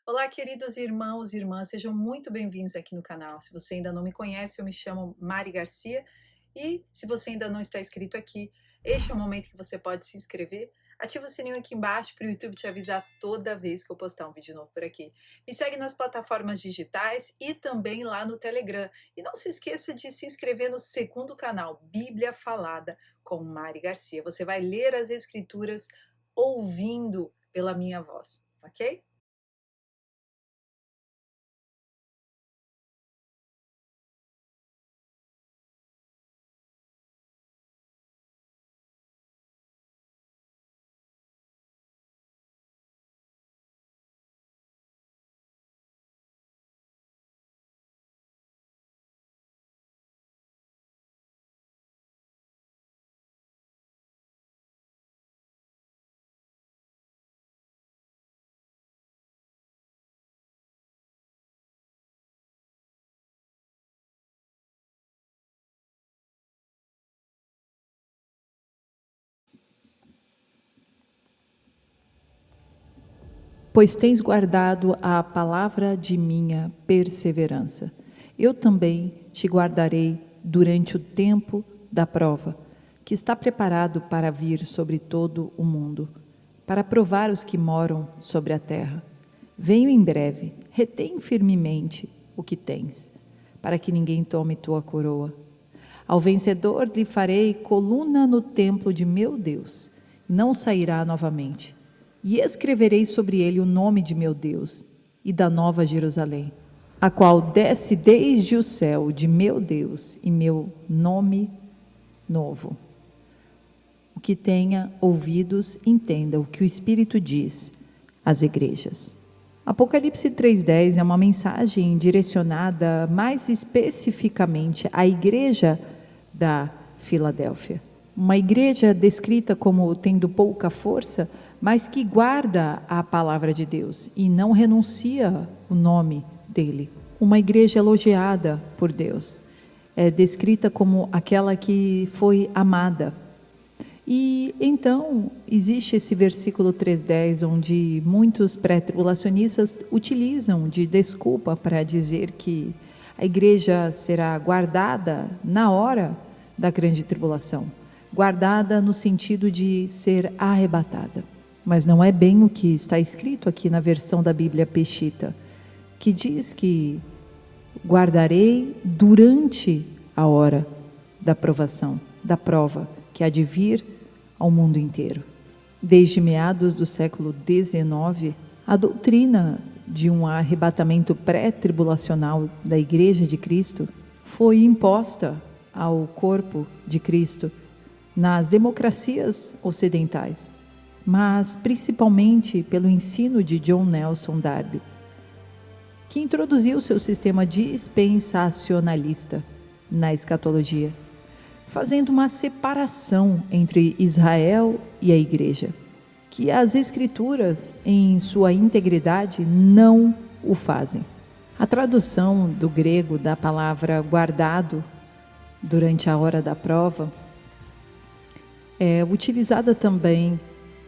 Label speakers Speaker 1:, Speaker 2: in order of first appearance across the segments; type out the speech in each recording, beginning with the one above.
Speaker 1: Olá, queridos irmãos e irmãs, sejam muito bem-vindos aqui no canal. Se você ainda não me conhece, eu me chamo Mari Garcia e se você ainda não está inscrito aqui, este é o momento que você pode se inscrever. Ativa o sininho aqui embaixo para o YouTube te avisar toda vez que eu postar um vídeo novo por aqui. Me segue nas plataformas digitais e também lá no Telegram. E não se esqueça de se inscrever no segundo canal, Bíblia Falada com Mari Garcia. Você vai ler as escrituras ouvindo pela minha voz, ok?
Speaker 2: Pois tens guardado a palavra de minha perseverança. Eu também te guardarei durante o tempo da prova, que está preparado para vir sobre todo o mundo, para provar os que moram sobre a terra. Venho em breve, retém firmemente o que tens, para que ninguém tome tua coroa. Ao vencedor lhe farei coluna no templo de meu Deus, e não sairá novamente. E escreverei sobre ele o nome de meu Deus e da nova Jerusalém, a qual desce desde o céu de meu Deus e meu nome novo. O que tenha ouvidos, entenda o que o Espírito diz às igrejas. Apocalipse 3:10 é uma mensagem direcionada mais especificamente à igreja da Filadélfia. Uma igreja descrita como tendo pouca força, mas que guarda a palavra de Deus e não renuncia o nome dele. Uma igreja elogiada por Deus. É descrita como aquela que foi amada. E então existe esse versículo 3:10, onde muitos pré-tribulacionistas utilizam de desculpa para dizer que a igreja será guardada na hora da grande tribulação. Guardada no sentido de ser arrebatada. Mas não é bem o que está escrito aqui na versão da Bíblia Peshitta, que diz que guardarei durante a hora da provação, da prova, que há de vir ao mundo inteiro. Desde meados do século XIX, a doutrina de um arrebatamento pré-tribulacional da Igreja de Cristo foi imposta ao corpo de Cristo nas democracias ocidentais, mas principalmente pelo ensino de John Nelson Darby, que introduziu seu sistema dispensacionalista na escatologia, fazendo uma separação entre Israel e a igreja, que as escrituras em sua integridade não o fazem. A tradução do grego da palavra guardado durante a hora da prova é utilizada também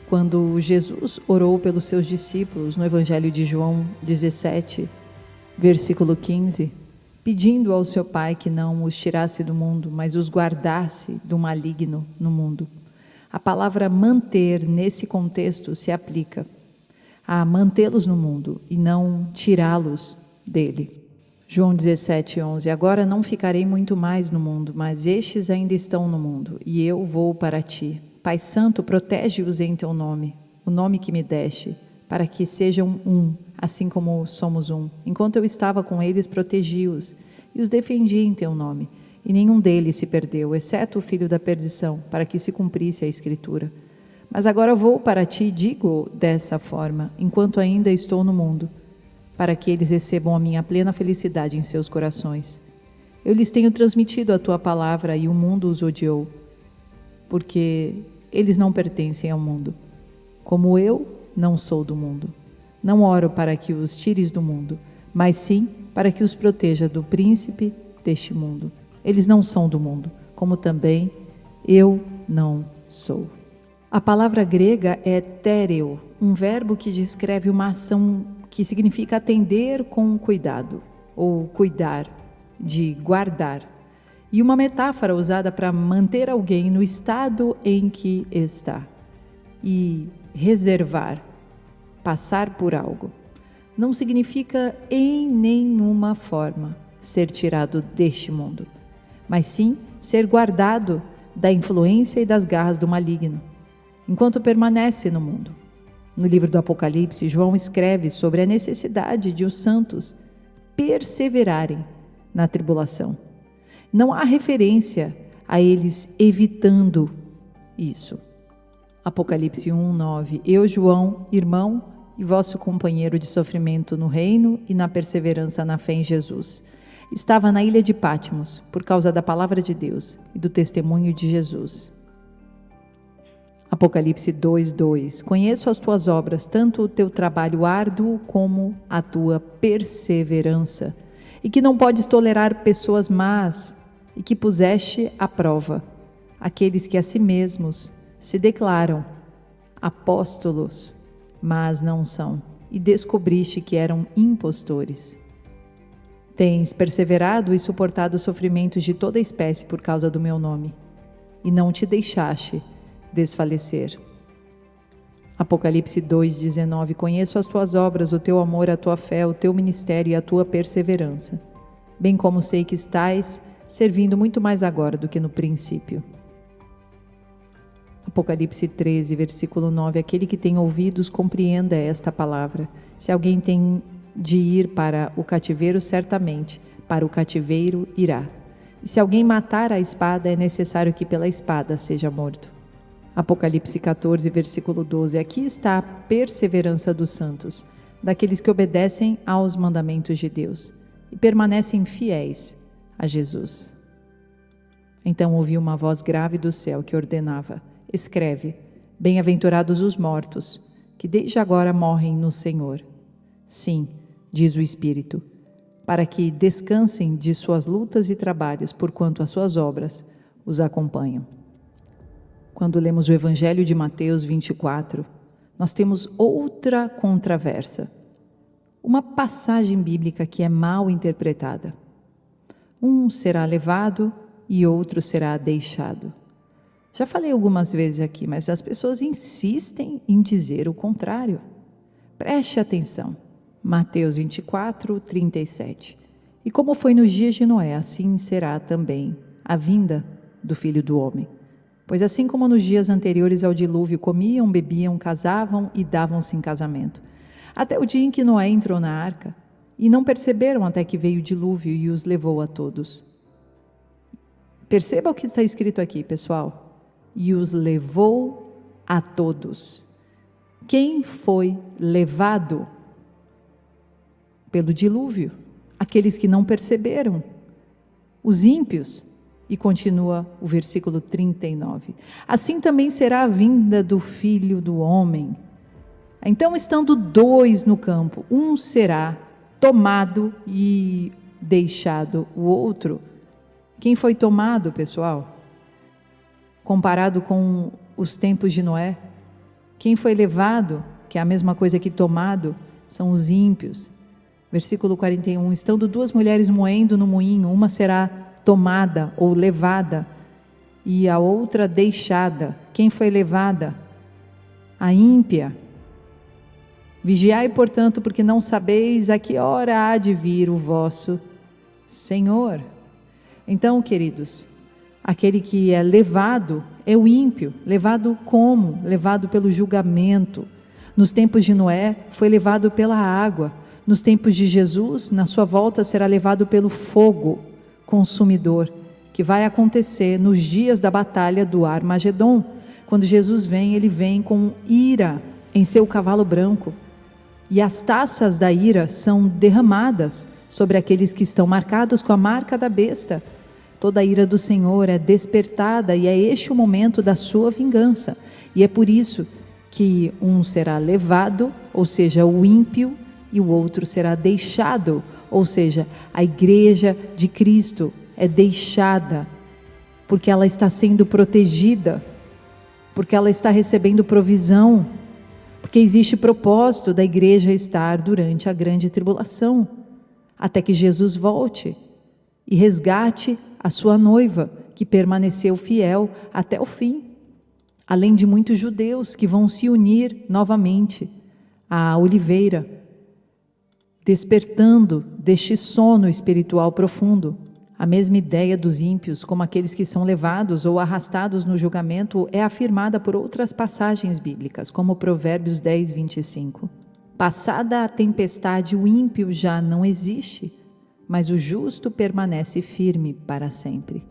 Speaker 2: quando Jesus orou pelos seus discípulos no Evangelho de João 17, versículo 15, pedindo ao seu Pai que não os tirasse do mundo, mas os guardasse do maligno no mundo. A palavra manter, nesse contexto, se aplica a mantê-los no mundo e não tirá-los dele. João 17:11, agora não ficarei muito mais no mundo, mas estes ainda estão no mundo, e eu vou para ti. Pai Santo, protege-os em teu nome, o nome que me deste, para que sejam um, assim como somos um. Enquanto eu estava com eles, protegi-os e os defendi em teu nome. E nenhum deles se perdeu, exceto o filho da perdição, para que se cumprisse a Escritura. Mas agora vou para ti e digo dessa forma, enquanto ainda estou no mundo, para que eles recebam a minha plena felicidade em seus corações. Eu lhes tenho transmitido a tua palavra e o mundo os odiou, porque eles não pertencem ao mundo, como eu não sou do mundo. Não oro para que os tires do mundo, mas sim para que os proteja do príncipe deste mundo. Eles não são do mundo, como também eu não sou. A palavra grega é téreo, um verbo que descreve uma ação que significa atender com cuidado, ou cuidar, de guardar, e uma metáfora usada para manter alguém no estado em que está, e reservar, passar por algo. Não significa em nenhuma forma ser tirado deste mundo, mas sim ser guardado da influência e das garras do maligno, enquanto permanece no mundo. No livro do Apocalipse, João escreve sobre a necessidade de os santos perseverarem na tribulação. Não há referência a eles evitando isso. Apocalipse 1:9. Eu, João, irmão e vosso companheiro de sofrimento no reino e na perseverança na fé em Jesus, estava na ilha de Patmos por causa da palavra de Deus e do testemunho de Jesus. Apocalipse 2:2. Conheço as tuas obras, tanto o teu trabalho árduo como a tua perseverança, e que não podes tolerar pessoas más, e que puseste à prova aqueles que a si mesmos se declaram apóstolos, mas não são, e descobriste que eram impostores. Tens perseverado e suportado sofrimentos de toda espécie por causa do meu nome, e não te deixaste desfalecer. Apocalipse 2:19. Conheço as tuas obras, o teu amor, a tua fé, o teu ministério e a tua perseverança, bem como sei que estás servindo muito mais agora do que no princípio. Apocalipse 13, versículo 9. Aquele que tem ouvidos, compreenda esta palavra. Se alguém tem de ir para o cativeiro, certamente para o cativeiro irá. E se alguém matar a espada, é necessário que pela espada seja morto. Apocalipse 14, versículo 12. Aqui está a perseverança dos santos, daqueles que obedecem aos mandamentos de Deus e permanecem fiéis a Jesus. Então ouvi uma voz grave do céu que ordenava: escreve, bem-aventurados os mortos, que desde agora morrem no Senhor. Sim, diz o Espírito, para que descansem de suas lutas e trabalhos, porquanto as suas obras os acompanham. Quando lemos o Evangelho de Mateus 24, nós temos outra controvérsia, uma passagem bíblica que é mal interpretada. Um será levado e outro será deixado. Já falei algumas vezes aqui, mas as pessoas insistem em dizer o contrário. Preste atenção. Mateus 24, 37. E como foi nos dias de Noé, assim será também a vinda do Filho do Homem. Pois assim como nos dias anteriores ao dilúvio, comiam, bebiam, casavam e davam-se em casamento, até o dia em que Noé entrou na arca, e não perceberam até que veio o dilúvio e os levou a todos. Perceba o que está escrito aqui, pessoal. E os levou a todos. Quem foi levado pelo dilúvio? Aqueles que não perceberam, os ímpios. E continua o versículo 39. Assim também será a vinda do Filho do Homem. Então, estando dois no campo, um será tomado e deixado o outro. Quem foi tomado, pessoal? Comparado com os tempos de Noé, quem foi levado, que é a mesma coisa que tomado, são os ímpios. Versículo 41, estando duas mulheres moendo no moinho, uma será tomada ou levada e a outra deixada. Quem foi levada? A ímpia. Vigiai, portanto, porque não sabeis a que hora há de vir o vosso Senhor. Então, queridos, aquele que é levado é o ímpio. Levado como? Levado pelo julgamento. Nos tempos de Noé, foi levado pela água. Nos tempos de Jesus, na sua volta, será levado pelo fogo consumidor, que vai acontecer nos dias da batalha do Armagedon. Quando Jesus vem, ele vem com ira em seu cavalo branco. E as taças da ira são derramadas sobre aqueles que estão marcados com a marca da besta. Toda a ira do Senhor é despertada e é este o momento da sua vingança. E é por isso que um será levado, ou seja, o ímpio, e o outro será deixado, ou seja, a igreja de Cristo é deixada, porque ela está sendo protegida, porque ela está recebendo provisão, Porque existe propósito da igreja estar durante a grande tribulação, até que Jesus volte e resgate a sua noiva, que permaneceu fiel até o fim. Além de muitos judeus que vão se unir novamente à oliveira, despertando deste sono espiritual profundo. A mesma ideia dos ímpios, como aqueles que são levados ou arrastados no julgamento, é afirmada por outras passagens bíblicas, como Provérbios 10, 25. Passada a tempestade, o ímpio já não existe, mas o justo permanece firme para sempre.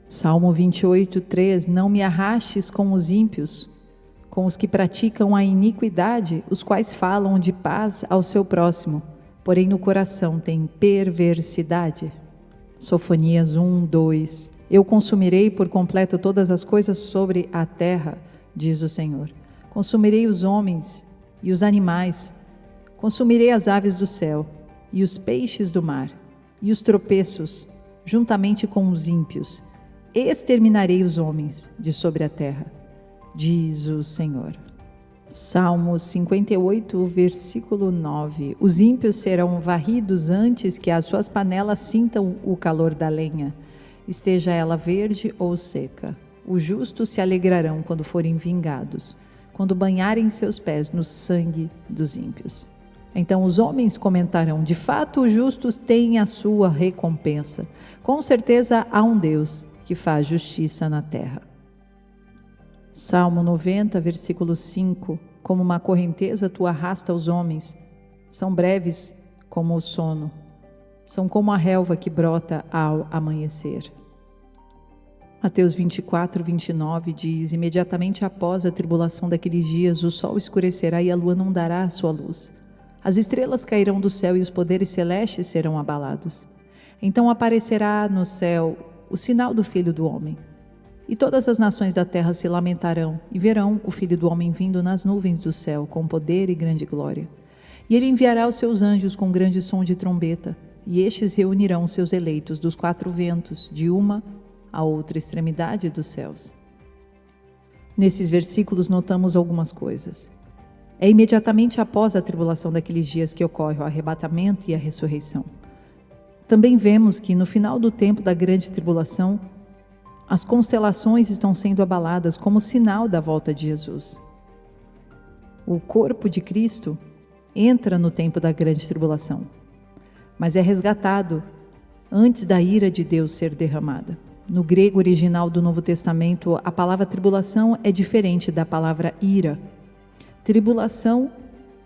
Speaker 2: Salmo 28, 3. Não me arrastes com os ímpios, com os que praticam a iniquidade, os quais falam de paz ao seu próximo, porém no coração tem perversidade. Sofonias 1, 2. Eu consumirei por completo todas as coisas sobre a terra, diz o Senhor. Consumirei os homens e os animais, consumirei as aves do céu e os peixes do mar, e os tropeços, juntamente com os ímpios. Exterminarei os homens de sobre a terra, diz o Senhor. Salmo 58, versículo 9. Os ímpios serão varridos antes que as suas panelas sintam o calor da lenha, esteja ela verde ou seca. Os justos se alegrarão quando forem vingados, quando banharem seus pés no sangue dos ímpios. Então os homens comentarão: de fato os justos têm a sua recompensa. Com certeza há um Deus que faz justiça na terra. Salmo 90, versículo 5. Como uma correnteza tu arrasta os homens, são breves como o sono, são como a relva que brota ao amanhecer. Mateus 24, 29 diz: imediatamente após a tribulação daqueles dias, o sol escurecerá e a lua não dará a sua luz. As estrelas cairão do céu e os poderes celestes serão abalados. Então aparecerá no céu o sinal do Filho do Homem. E todas as nações da terra se lamentarão e verão o Filho do Homem vindo nas nuvens do céu com poder e grande glória. E ele enviará os seus anjos com grande som de trombeta, e estes reunirão seus eleitos dos quatro ventos, de uma a outra extremidade dos céus. Nesses versículos notamos algumas coisas. É imediatamente após a tribulação daqueles dias que ocorre o arrebatamento e a ressurreição. Também vemos que no final do tempo da grande tribulação, as constelações estão sendo abaladas como sinal da volta de Jesus. O corpo de Cristo entra no tempo da grande tribulação, mas é resgatado antes da ira de Deus ser derramada. No grego original do Novo Testamento, a palavra tribulação é diferente da palavra ira. Tribulação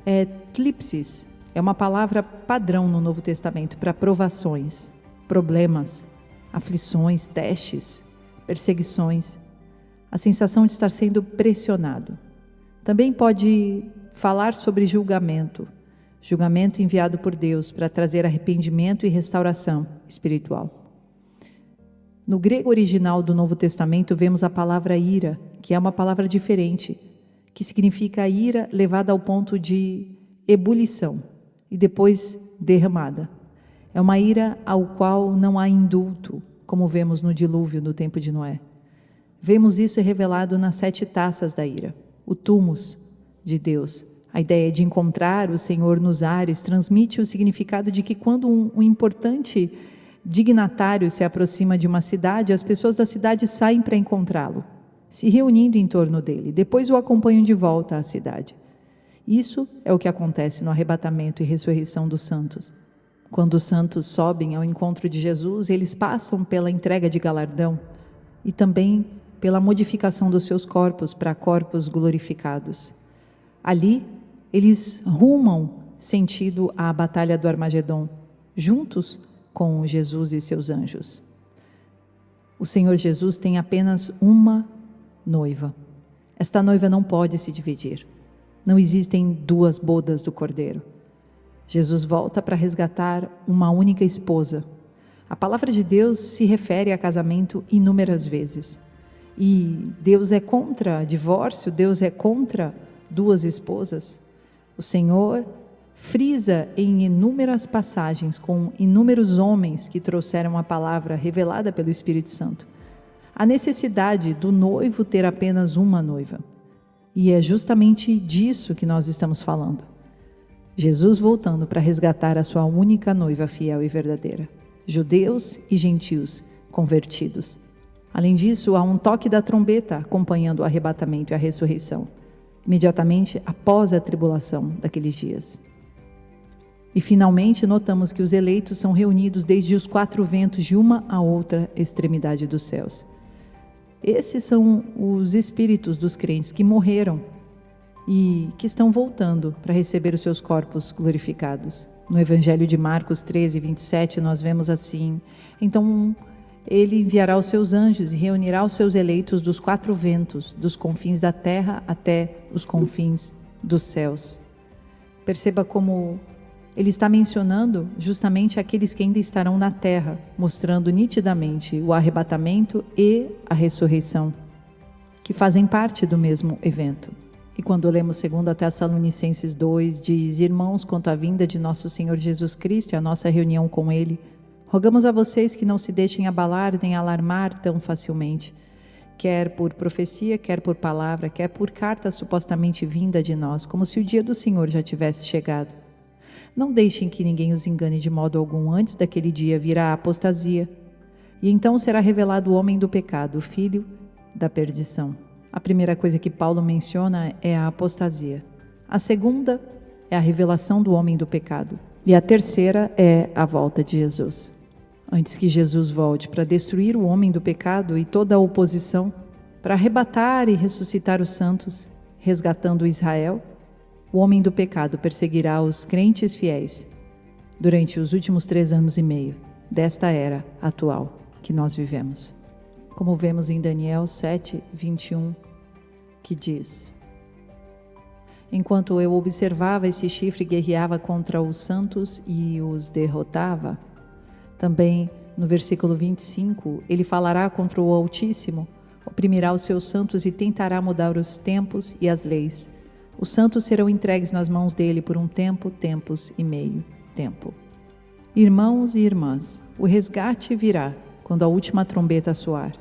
Speaker 2: é tlipsis, é uma palavra padrão no Novo Testamento para provações, problemas, aflições, testes, perseguições, a sensação de estar sendo pressionado. Também pode falar sobre julgamento enviado por Deus para trazer arrependimento e restauração espiritual. No grego original do Novo Testamento vemos a palavra ira, que é uma palavra diferente, que significa a ira levada ao ponto de ebulição e depois derramada. É uma ira ao qual não há indulto, como vemos no dilúvio no tempo de Noé. Vemos isso revelado nas 7 taças da ira, o túmus de Deus. A ideia de encontrar o Senhor nos ares transmite o significado de que quando um importante dignatário se aproxima de uma cidade, as pessoas da cidade saem para encontrá-lo, se reunindo em torno dele, depois o acompanham de volta à cidade. Isso é o que acontece no arrebatamento e ressurreição dos santos. Quando os santos sobem ao encontro de Jesus, eles passam pela entrega de galardão e também pela modificação dos seus corpos para corpos glorificados. Ali, eles rumam sentido à batalha do Armagedon, juntos com Jesus e seus anjos. O Senhor Jesus tem apenas uma noiva. Esta noiva não pode se dividir. Não existem 2 bodas do Cordeiro. Jesus volta para resgatar uma única esposa. A palavra de Deus se refere a casamento inúmeras vezes. E Deus é contra divórcio, Deus é contra 2 esposas. O Senhor frisa em inúmeras passagens com inúmeros homens que trouxeram a palavra revelada pelo Espírito Santo a necessidade do noivo ter apenas uma noiva. E é justamente disso que nós estamos falando. Jesus voltando para resgatar a sua única noiva fiel e verdadeira. Judeus e gentios convertidos. Além disso, há um toque da trombeta acompanhando o arrebatamento e a ressurreição, imediatamente após a tribulação daqueles dias. E finalmente notamos que os eleitos são reunidos desde os quatro ventos de uma a outra extremidade dos céus. Esses são os espíritos dos crentes que morreram e que estão voltando para receber os seus corpos glorificados. No Evangelho de Marcos 13, 27, nós vemos assim: então ele enviará os seus anjos e reunirá os seus eleitos dos quatro ventos, dos confins da terra até os confins dos céus. Perceba como ele está mencionando justamente aqueles que ainda estarão na terra, mostrando nitidamente o arrebatamento e a ressurreição, que fazem parte do mesmo evento. E quando lemos 2 Tessalonicenses 2, diz: irmãos, quanto à vinda de nosso Senhor Jesus Cristo e a nossa reunião com Ele, rogamos a vocês que não se deixem abalar nem alarmar tão facilmente, quer por profecia, quer por palavra, quer por carta supostamente vinda de nós, como se o dia do Senhor já tivesse chegado. Não deixem que ninguém os engane de modo algum. Antes daquele dia virá a apostasia, e então será revelado o homem do pecado, o filho da perdição. A primeira coisa que Paulo menciona é a apostasia. A segunda é a revelação do homem do pecado. E a terceira é a volta de Jesus. Antes que Jesus volte para destruir o homem do pecado e toda a oposição, para arrebatar e ressuscitar os santos, resgatando Israel, o homem do pecado perseguirá os crentes fiéis durante os últimos 3 anos e meio desta era atual que nós vivemos. Como vemos em Daniel 7, 21, que diz: enquanto eu observava esse chifre guerreava contra os santos e os derrotava. Também no versículo 25, ele falará contra o Altíssimo, oprimirá os seus santos e tentará mudar os tempos e as leis. Os santos serão entregues nas mãos dele por um tempo, tempos e meio tempo. Irmãos e irmãs, o resgate virá quando a última trombeta soar,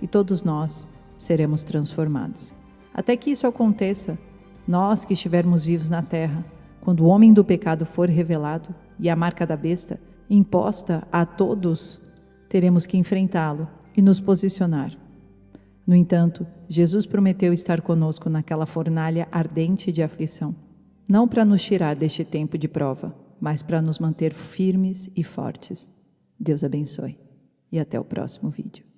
Speaker 2: e todos nós seremos transformados. Até que isso aconteça, nós que estivermos vivos na terra, quando o homem do pecado for revelado e a marca da besta imposta a todos, teremos que enfrentá-lo e nos posicionar. No entanto, Jesus prometeu estar conosco naquela fornalha ardente de aflição, não para nos tirar deste tempo de prova, mas para nos manter firmes e fortes. Deus abençoe e até o próximo vídeo.